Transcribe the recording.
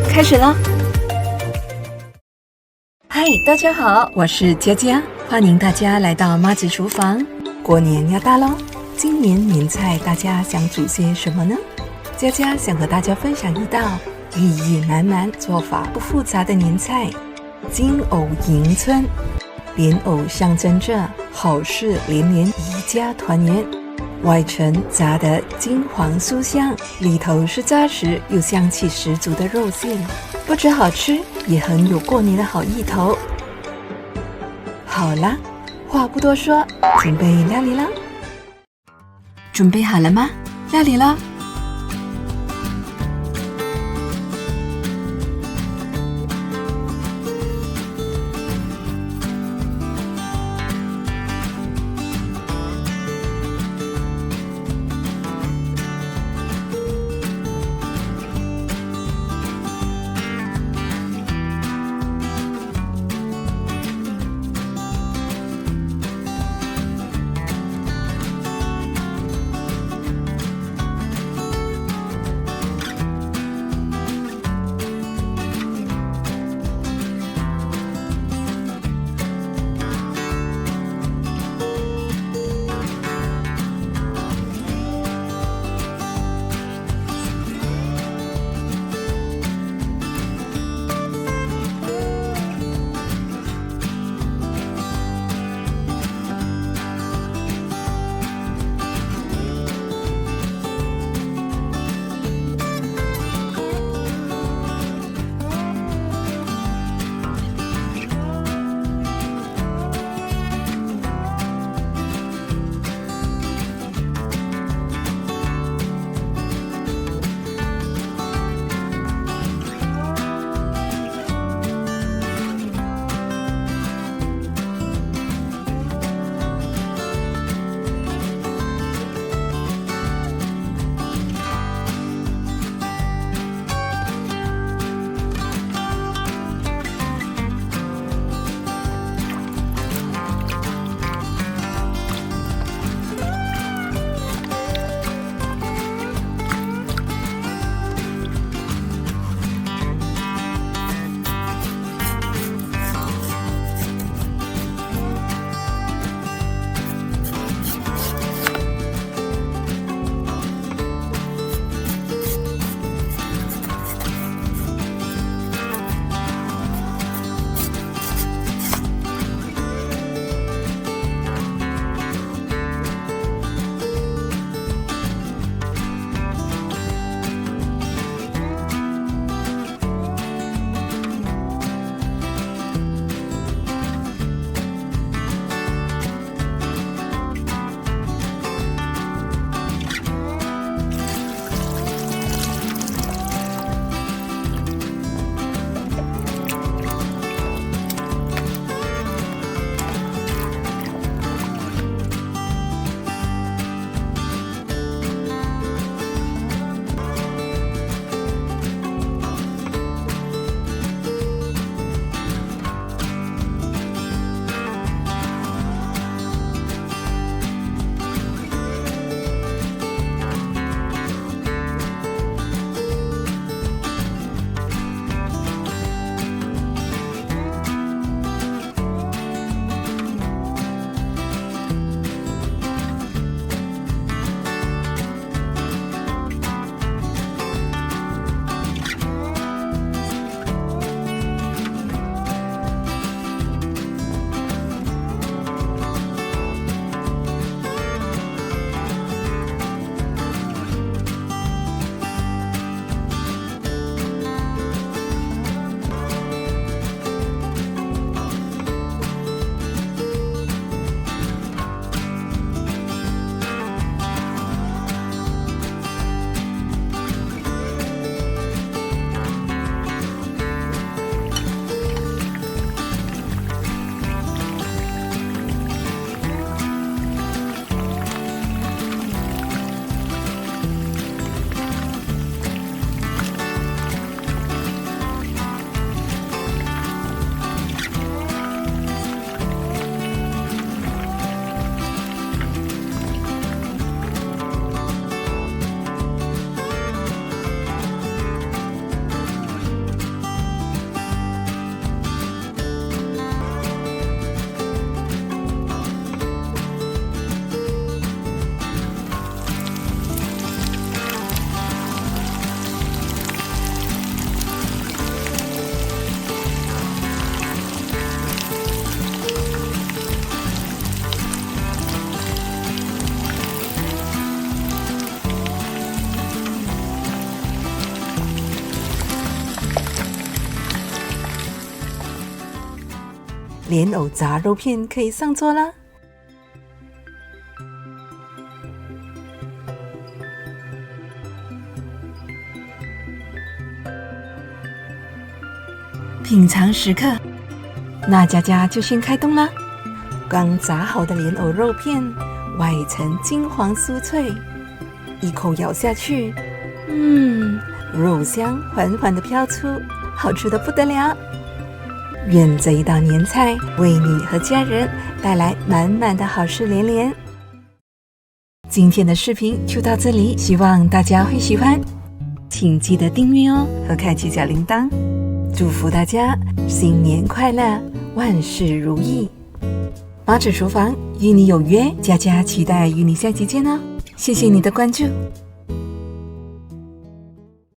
开始了。嗨，大家好，我是佳佳，欢迎大家来到妈子厨房。过年要到咯，今年年菜大家想煮些什么呢？佳佳想和大家分享一道寓意满满、做法不复杂的年菜——金藕迎春。莲藕象征着好事连连，一家团圆。外层炸得金黄酥香，里头是扎实又香气十足的肉馅，不只好吃，也很有过年的好意头。好啦，话不多说，准备料理了。准备好了吗？料理了。莲藕炸肉片可以上桌了。品尝时刻，那佳佳就先开动了。刚炸好的莲藕肉片，外层金黄酥脆，一口咬下去，肉香缓缓地飘出，好吃得不得了。愿这一道年菜为你和家人带来满满的好事连连。今天的视频就到这里，希望大家会喜欢，请记得订阅哦和开启小铃铛。祝福大家新年快乐，万事如意。妈子厨房与你有约，佳佳期待与你下期见哦。谢谢你的关注。